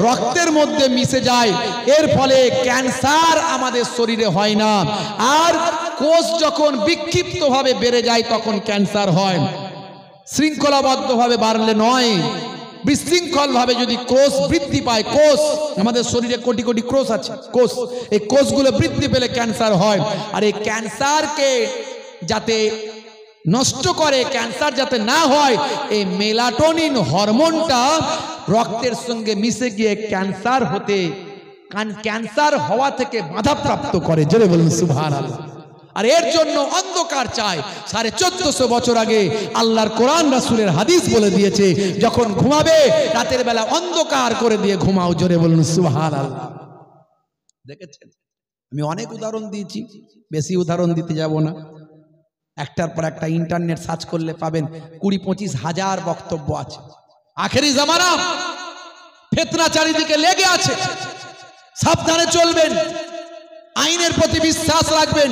রক্তের মধ্যে মিশে যায়। এর ফলে ক্যান্সার আমাদের শরীরে হয় না। আর কোষ যখন বিক্ষিপ্তভাবে বেড়ে যায়, তখন ক্যান্সার হয়। শৃঙ্খলাবদ্ধভাবে বাড়লে নয়, বিশৃঙ্খলভাবে যদি কোষ বৃদ্ধি পায়। কোষ, আমাদের শরীরে কোটি কোটি কোষ আছে, কোষ, এই কোষগুলো বৃদ্ধি পেলে ক্যান্সার হয়। আর এই ক্যান্সারকে যাতে নষ্ট করে, ক্যান্সার যাতে না হয়, এই মেলাটোনিন হরমোনটা রক্তের সঙ্গে মিশে গিয়ে ক্যান্সার হওয়া থেকে বাধাপ্রাপ্ত করে। জোরে বলুন সুবহানাল্লাহ। আর এর জন্য অন্ধকার চাই। 1450 বছর আগে আল্লাহর কোরআন, রাসূলের হাদিস বলে দিয়েছে, যখন ঘুমাবে রাতের বেলা অন্ধকার করে দিয়ে ঘুমাও। জোরে বলুন সুবহানাল্লাহ। দেখেছেন, আমি অনেক উদাহরণ দিয়েছি, বেশি উদাহরণ দিতে যাব না। একটার পর একটা ইন্টারনেট সার্চ করলে পাবেন 20-25 হাজার বক্তব্য আছে। আখেরি জামানা, ফিতনা চারিদিকে লেগে আছে, সাবধানে চলবেন, আইনের প্রতি বিশ্বাস রাখবেন।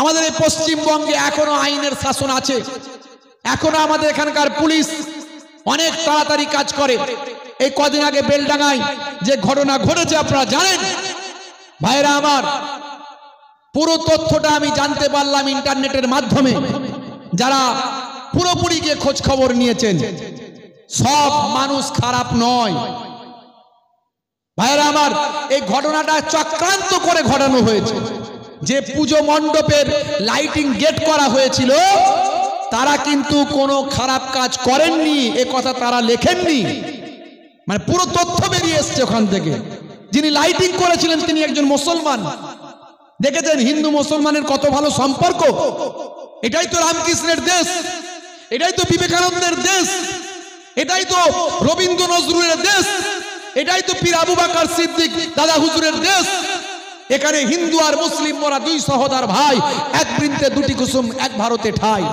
আমাদের এই পশ্চিমবঙ্গে এখনো আইনের শাসন আছে, এখনো আমাদের এখানকার পুলিশ অনেক তাড়াতাড়ি কাজ করে। এই কদিন আগে বেলডাঙ্গায় যে ঘটনা ঘটেছে আপনারা জানেন। ভাইরা আমার, পুরো তথ্যটা আমি জানতে পারলাম ইন্টারনেটের মাধ্যমে। যারা পুরোপুরি গিয়ে খোঁজ খবর নিয়েছেন, সব মানুষ খারাপ নয়। ভাইরা আমার, এই ঘটনাটা চক্রান্ত করে ঘটানো হয়েছে। যে পুজো মণ্ডপের লাইটিং গেট করা হয়েছিল, তারা কিন্তু কোনো খারাপ কাজ করেননি, এ কথা তারা লেখেননি। মানে পুরো তথ্য বেরিয়ে এসছে ওখান থেকে। যিনি লাইটিং করেছিলেন তিনি একজন মুসলমান। দেখেছেন হিন্দু মুসলমানের কত ভালো সম্পর্ক। এটাই তো রামকৃষ্ণের দেশ, এটাই তো বিবেকানন্দের দেশ, এটাই তো রবীন্দ্র নজরুলের দেশ, এটাই তো পীর আবু বকর সিদ্দিক দাদা হুজুরের দেশ। এখানে হিন্দু আর মুসলিম মোরা দুই সহোদর ভাই, এক বৃন্তে দুটি কুসুম, এক ভারতে ঠাই।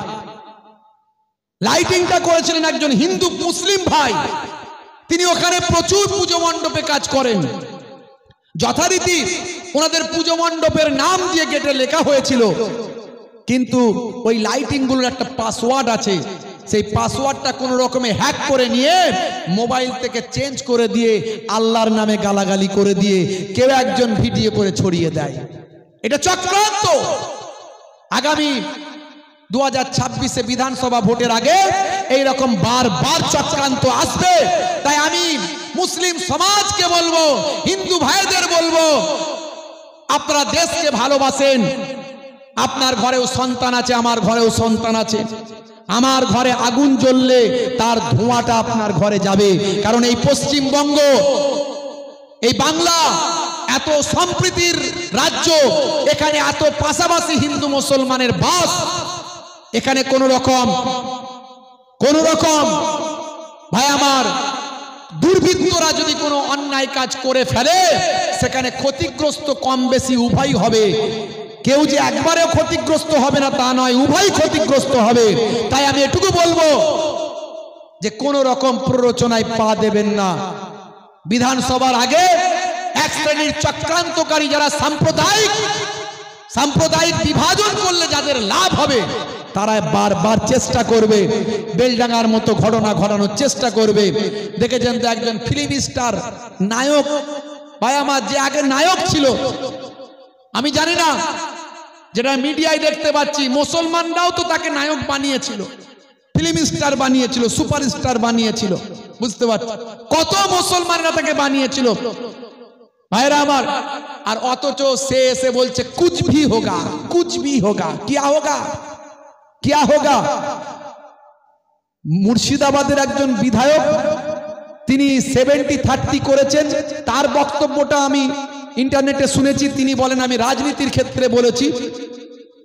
লাইটিংটা করেছিলেন একজন হিন্দু মুসলিম ভাই। তিনি ওখানে প্রচুর পুজো মণ্ডপে কাজ করেন। যথারীতি ওনাদের পুজো মণ্ডপের নাম দিয়ে গেটে লেখা হয়েছিল, কিন্তু ওই লাইটিং গুলোর একটা পাসওয়ার্ড আছে। সেই পাসওয়ার্ডটা কোন রকমে হ্যাক করে নিয়ে মোবাইল থেকে চেঞ্জ করে দিয়ে আল্লাহর নামে গালাগালি করে দিয়ে কেউ একজন ভিডিও করে ছড়িয়ে দেয়। এটা চক্রান্ত। আগামী 2026-এ বিধানসভা ভোটের আগে এইরকম বারবার চক্রান্ত আসবে। তাই আমি মুসলিম সমাজকে বলবো, হিন্দু ভাইদের বলবো, আপনারা দেশকে ভালোবাসেন। আপনার ঘরেও সন্তান আছে, আমার ঘরেও সন্তান আছে। আমার ঘরে আগুন জ্বললে তার ধোঁয়াটা আপনার ঘরে যাবে। কারণ এই পশ্চিমবঙ্গ, এই বাংলা এত সম্প্রীতির রাজ্য, এখানে এত পাশাপাশি হিন্দু মুসলমানের বাস। এখানে কোন রকম ভাই আমার দুর্বৃত্তরা যদি কোনো অন্যায় কাজ করে ফেলে, সেখানে ক্ষতিগ্রস্ত কম বেশি উভয় হবে। কেউ যে একবারেও ক্ষতিগ্রস্ত হবে না তা নয়, উভয় ক্ষতিগ্রস্ত হবে। তাই আমি এটুকু বলবো যে কোন রকম প্ররোচনায় পা দেবেন না। বিধানসভার আগে এক শ্রেণীর চক্রান্তকারী যারা সাম্প্রদায়িক বিভাজন করলে যাদের লাভ হবে, তারা বারবার চেষ্টা করবে, বেলডাঙ্গার মতো ঘটনা ঘটানোর চেষ্টা করবে। দেখেছেন তো একজন ফিল্ম স্টার নায়ক ভাই আমার, যে আগে নায়ক ছিল, আমি জানি না, যেটা মিডিয়ায় দেখতে পাচ্ছি, মুসলমানরাও তো তাকে নায়ক বানিয়েছিল, ফিল্ম স্টার বানিয়েছিল, সুপারস্টার বানিয়েছিল। বুঝতে পারছি কত মুসলমানরা তাকে বানিয়েছিল ভাইরা আমার। আর অথচ সে এসে বলছে কুছ ভি হোগা, কুছ ভি হোগা, কিয়া হোগা। মুর্শিদাবাদের একজন বিধায়ক, তিনি 70-30 করেছেন। তার বক্তব্যটা আমি ইন্টারনেটে শুনেছি। তিনি বলেন, আমি রাজনীতির ক্ষেত্রে বলেছি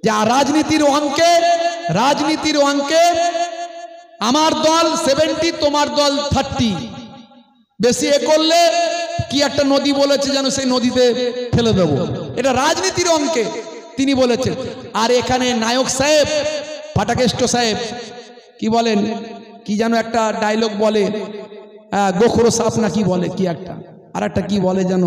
যে রাজনীতির অঙ্কে আমার দল 70, তোমার দল 30, বেশি এ করলে কি একটা নদী বলেছে যেন, সেই নদীতে ফেলে দেবো। এটা রাজনীতির অঙ্কে তিনি বলেছেন। আর এখানে নায়ক সাহেব, ফাটাকেষ্ট সাহেব কি বলেন, কি যেন একটা ডায়লগ বলে, গোখরো সাপ না কি বলে, কি একটা আর একটা কি বলে যেন,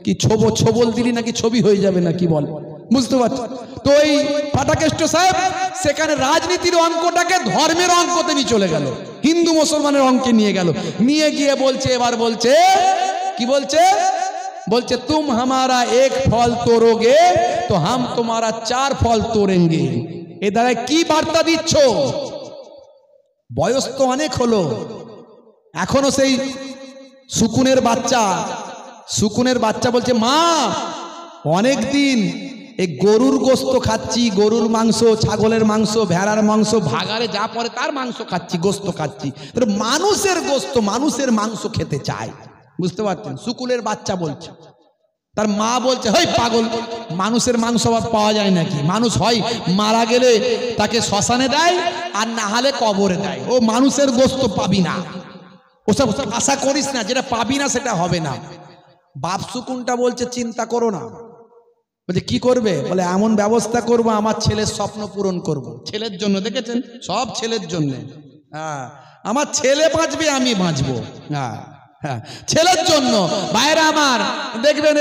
কি ছবল দিলি নাকি ছবি হয়ে যাবে না কি বলে, বুঝতে পারছি। তো এই ফাটাকেষ্ট সাহেব সেখানে রাজনীতির অঙ্কটাকে ধর্মের অঙ্কতে নিয়ে চলে গেল, হিন্দু মুসলমানের অঙ্কে নিয়ে গেল। নিয়ে গিয়ে বলছে, এবার বলছে কি বলছে তুম হামারা এক ফল তোড়োগে তো হাম তোমারা 4 ফল তোড়েঙ্গে। এ দ্বারা কি বার্তা দিচ্ছ? বয়স তো অনেক হলো, এখনো সেই সুকুনের বাচ্চা বলছে, মা অনেক দিন এই গরুর গোস্ত খাচ্ছি, গরুর মাংস, ছাগলের মাংস, ভেড়ার মাংস, ভাগারে যা পড়ে তার মাংস খাচ্ছি, গোস্ত খাচ্ছি। মানুষের গোস্ত, মানুষের মাংস খেতে চায়। বুঝতে পারছেন? সুকুলের বাচ্চা বলছে। তার মা বলছে, হেই পাগল, মানুষের মাংস পাওয়া যায় নাকি? মানুষ হয় মারা গেলে তাকে শ্মশানে দেয়, আর না হলে কবরে দেয়। ও মানুষের গোস্ত পাবি না, ওসব আশা করিস না, যেটা পাবি না সেটা হবে না। বাপ সুকুনটা বলছে, চিন্তা করো না। বলছে কি করবে? বলে এমন ব্যবস্থা করব, আমার ছেলের স্বপ্ন পূরণ করব। ছেলের জন্য, দেখেছেন, সব ছেলের জন্য। হ্যাঁ, আমার ছেলে বাঁচবে, আমি বাঁচবো। হ্যাঁ, হ্যাঁ, ছেলের জন্য। ভাইরা আমার দেখবেন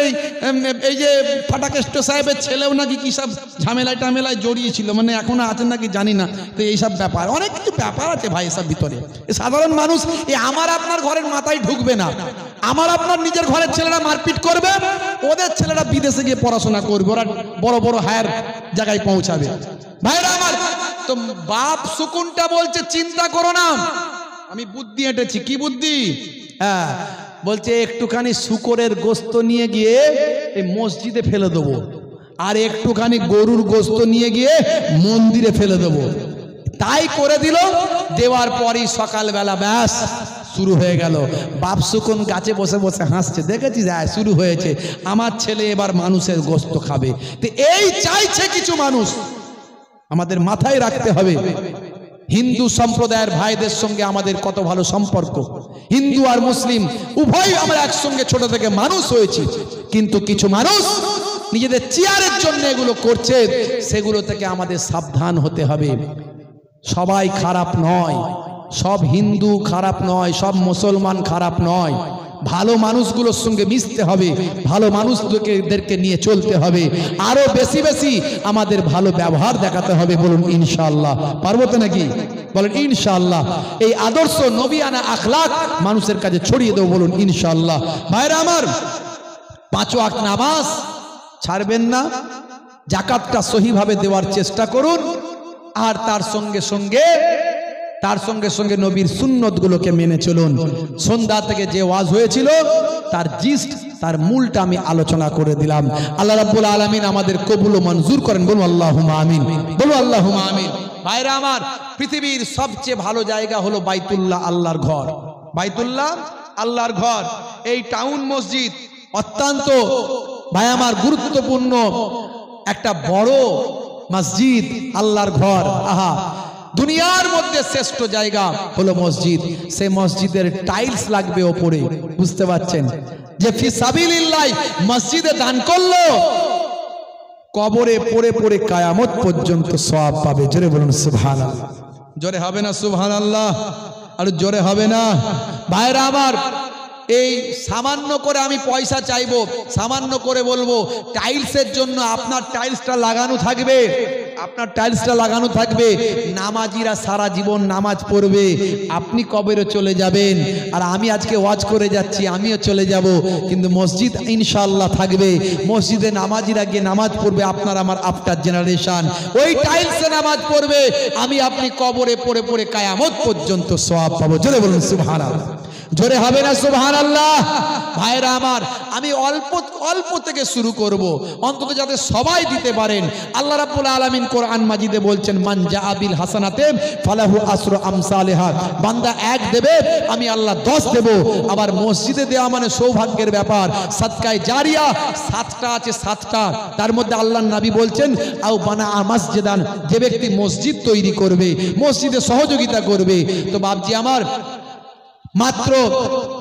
এই যে ফাটাকেষ্ট সাহেবের ছেলেও নাকি কি সব ঝামেলায় টামেলায় জড়িয়েছিল, মানে এখনো আছেন নাকি জানি না। তো এইসব ব্যাপার, অনেক কিছু ব্যাপার আছে ভাই এসব ভিতরে। সাধারণ মানুষ আমার আপনার ঘরের মাথায় ঢুকবে না। আমার আপনার নিজের ঘরের ছেলেরা মারপিট করবে, ওদের ছেলেরা বিদেশে গিয়ে পড়াশোনা করবে, ওরা বড় বড় হায়ার জায়গায় পৌঁছাবে। ভাইরা আমার, তো বাপ সুকুনটা বলছে চিন্তা করো না, আমি বুদ্ধি এঁটেছি। কি বুদ্ধি? হ্যাঁ, বলছে একটুখানি শূকরের গোস্ত নিয়ে গিয়ে এই মসজিদে ফেলে দেবো, আর একটুখানি গরুর গোস্ত নিয়ে গিয়ে মন্দিরে ফেলে দেবো। তাই করে দিল। দেওয়ার পরই সকালবেলা ব্যাস শুরু হয়ে গেল। বাপ সুকুন গাছে বসে বসে হাসছে, দেখেছি শুরু হয়েছে, আমার ছেলে এবার মানুষের গোস্ত খাবে। তো এই চাইছে কিছু মানুষ। আমাদের মাথায় রাখতে হবে, হিন্দু সম্প্রদায়ের ভাইদের সঙ্গে আমাদের কত ভালো সম্পর্ক। হিন্দু আর মুসলিম উভয় আমরা একসঙ্গে ছোট থেকে মানুষ হয়েছি, কিন্তু কিছু মানুষ নিজেদের চেয়ারের জন্য এগুলো করছে, সেগুলো থেকে আমাদের সাবধান হতে হবে। সবাই খারাপ নয়, সব হিন্দু খারাপ নয়, সব মুসলমান খারাপ নয়। ভালো মানুষগুলোর সঙ্গে মিশতে হবে, ভালো মানুষদেরকে নিয়ে চলতে হবে, আরো বেশি বেশি আমাদের ভালো ব্যবহার দেখাতে হবে। বলুন ইনশাআল্লাহ, পারবো তো নাকি? বলেন ইনশাআল্লাহ। এই আদর্শ নবিয়ানা আখলাক মানুষের কাছে ছড়িয়ে দেবো, বলুন ইনশাআল্লাহ। ভাইরা আমার, 5 ওয়াক্ত নামাজ ছাড়বেন না, যাকাতটা সহিভাবে দেওয়ার চেষ্টা করুন, আর তার সঙ্গে সঙ্গে নবীর সুন্নতগুলোকে মেনে চলুন। সন্ধ্যা থেকে যে ওয়াজ হয়েছিল তার জিস্ট, তার মূলটা আমি আলোচনা করে দিলাম। আল্লাহ রাব্বুল আলামিন আমাদের কবুল ও মঞ্জুর করেন, বলুন আল্লাহুম্মা আমিন, বলুন আল্লাহুম্মা আমিন। ভাইরা আমার, পৃথিবীর সবচেয়ে ভালো জায়গা হলো বাইতুল্লাহ, আল্লাহর ঘর। বাইতুল্লাহ আল্লাহর ঘর, এই টাউন মসজিদ অত্যন্ত ভাই আমার গুরুত্বপূর্ণ একটা বড় মসজিদ, আল্লাহর ঘর। আহা, দুনিয়ার মধ্যে শ্রেষ্ঠ জায়গা হলো মসজিদ। সেই মসজিদের টাইলস লাগবে ওপরে, বুঝতে পারছেন? যে ফি সাবিলিল্লাহ মসজিদে দান করলো, কবরে পড়ে পড়ে কিয়ামত পর্যন্ত সওয়াব পাবে। জোরে বলুন সুবহানাল্লাহ। জোরে হবে না সুবহানাল্লাহ? আর জোরে হবে না? ভাইরা আমার, এই সামান্য করে আমি পয়সা চাইবো, সামান্য করে বলবো টাইলসের জন্য আপনার টাইলসটা লাগানো থাকবে, আপনার টাইলসটা লাগানো থাকবে। নামাজিরা সারা জীবন নামাজ পড়বে, আপনি কবরে চলে যাবেন, আর আমি আজকে ওয়াজ করে যাচ্ছি, আমিও চলে যাব, কিন্তু মসজিদ ইনশাআল্লাহ থাকবে। মসজিদে নামাজিরা গিয়ে নামাজ পড়বে, আপনার আমার আফটার জেনারেশন ওই টাইলসে নামাজ পড়বে, আমি আপনি কবরে পড়ে পড়ে কিয়ামত পর্যন্ত সওয়াব পাবো। জোরে বলুন সুবহানাল্লাহ। জোরে হবে না সুবহানাল্লাহ? ভাইরা আমার, আমি অল্প থেকে শুরু করব, অন্তত যাতে সবাই দিতে পারেন। আল্লাহ রাব্বুল আলামিন কোরআন মাজিদে বলছেন, মান জাআ বিল হাসানাতে ফালাহু আসরু আমসালিহা। বান্দা 1 দেবে, আমি আল্লাহ 10 দেব। আবার মসজিদে দেওয়া মানে সৌভাগ্যের ব্যাপার। সাদকায়ে জারিয়া 7টা আছে, 7টা। তার মধ্যে আল্লাহর নবী বলছেন, আও বানা মাসজিদান, যে ব্যক্তি মসজিদ তৈরি করবে, মসজিদে সহযোগিতা করবে। তো বাপজি আমার, মাত্র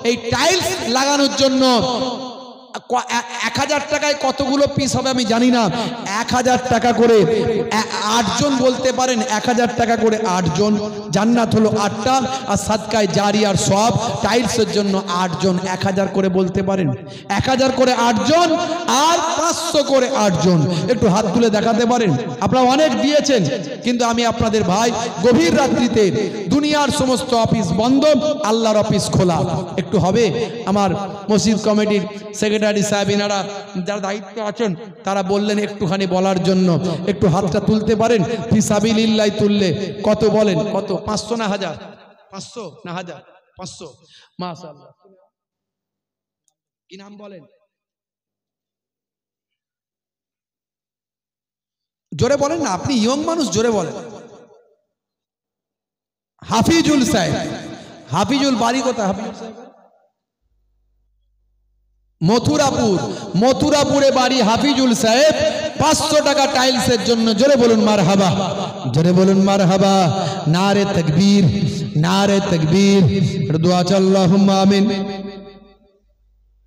এই টাইলস লাগানোর জন্য 1000 টাকায় কতগুলো পিস হবে আমি জানি না। 1000 টাকা করে 8 জন বলতে পারেন, 1000 টাকা করে 8 জন, জান্নাত হলো 8টা, আর সাদকায়ে জারিয়ার সওয়াব টাইলসের জন্য 8 জন, 1000 করে বলতে পারেন। 1000 করে 8 জন, আর 500 করে 8 জন। একটু হাত তুলে দেখাতে পারেন? আপনারা অনেক দিয়েছেন, কিন্তু আমি আপনাদের ভাই, গভীর রাত্রিতে দুনিয়ার সমস্ত অফিস বন্ধ, আল্লাহর অফিস খোলা, একটু হবে আমার মসজিদ কমিটির সেক্রেটারি সাহেব, এনারা যারা দায়িত্ব আছেন, তারা বললেন একটুখানি বলার জন্য। একটু হাতটা তুলতে পারেন? ফি সাবিলিল্লাহ তুললে কত বলেন? কত? 500 না 1000? 500 না 1000? 500। মাশাআল্লাহ। কি নাম বলেন? জোরে বলেন না, আপনি ইয়ং মানুষ, জোরে বলেন। হাফিজুল সাহেব। হাফিজুল বাড়ি কোথায়? হাফিজুল সাহেব মথুরাপুরে বাড়ি। হাফিজুল সাহেব 500 টাকা টাইলসের জন্য। জোরে বলুন মারহাবা, জোরে বলুন মারহাবা। নারে তাকবীর, নারে তাকবীর। দোয়া চাই আল্লাহুম্মা আমিন।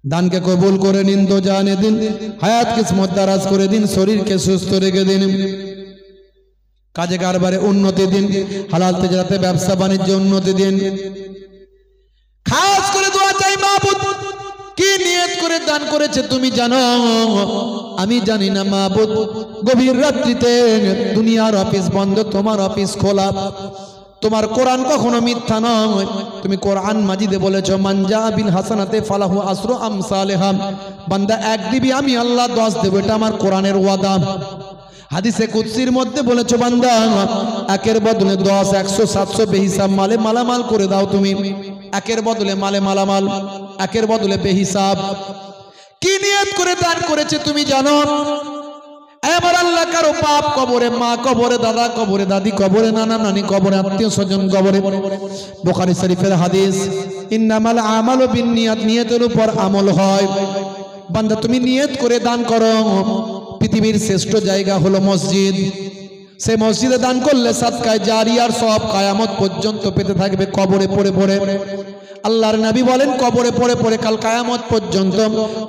দানকে কবুল করে নিন, তো জানে দিন, হায়াত কিসমত দারাজ করে দিন, শরীরকে সুস্থ রেখে দিন, কাজে কারবারে উন্নতি দিন, হালাল তেজারাতে ব্যবসা বাণিজ্যে উন্নতি দিন। খাস করে দোয়া চাই মাহবুব কি নিয়ত করে দান করেছে তুমি জানো? আমি জানি না মাবুদ। গভীর রাত্রিতে দুনিয়ার অফিস বন্ধ, তোমার অফিস খোলা। তোমার কোরআন কখনো মিথ্যা নয়। তুমি কোরআন মাজিদে বলেছো মান জা বিল হাসানাতে ফালাহু আসরু আমসালিহা। বান্দা এক দিবি, আমি আল্লাহ 10 দেব, এটা আমার কোরআনের ওয়াদা। হাদিসে কুদসির মধ্যে বলেছো বান্দা একের বদলে 10, 100, 700 বেহিসাব মালে মালামাল করে দাও তুমি। একের বদলে মালে মালামাল, একের বদলে বেহিসাব। কি নিয়ত করে দান করেছে তুমি জানো? এবার আল্লাহ কারো বাপ কবরে, মা কবরে, দাদা কবরে, দাদি কবরে, নানা নানি কবরে, আত্মীয় স্বজন কবরে। বুখারী শরীফের হাদিস, ইন্নামাল আমালু বিন্নিয়াত, নিয়তের উপর আমল হয়। বান্দা তুমি নিয়ত করে দান করো। পৃথিবীর শ্রেষ্ঠ জায়গা হলো মসজিদ। সেই মসজিদে দান করলে সাদকায়ে জারিয়ার সওয়াব কিয়ামত পর্যন্ত পেতে থাকবে কবরে পড়ে পড়ে। আল্লাহর নবী বলেন কবরে পড়ে পড়ে কাল কিয়ামত পর্যন্ত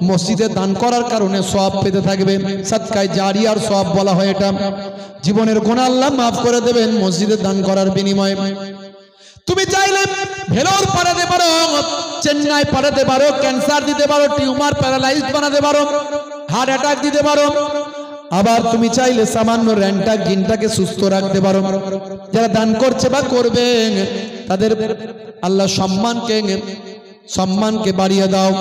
মসজিদে দান করার কারণে সওয়াব পেতে থাকবে। সাদকায়ে জারিয়ার সওয়াব বলা হয় এটা। জীবনের গুনাহ আল্লাহ maaf করে দেবেন মসজিদে দান করার বিনিময়ে। তুমি চাইলে ভেলোর পাঠাতে পারো, চেন্নাই পাঠাতে পারো, ক্যান্সার দিতে পারো, টিউমার প্যারালাইজড বানাতে পারো, হার্ট অ্যাটাক দিতে পারো। আবার তুমি চাইলে সামান্য র্যানটা গিনটাকে সুস্থ রাখতে পারো। যারা দান করছে বা করবে তাদের আল্লাহ সম্মানকে বাড়িয়ে দাও।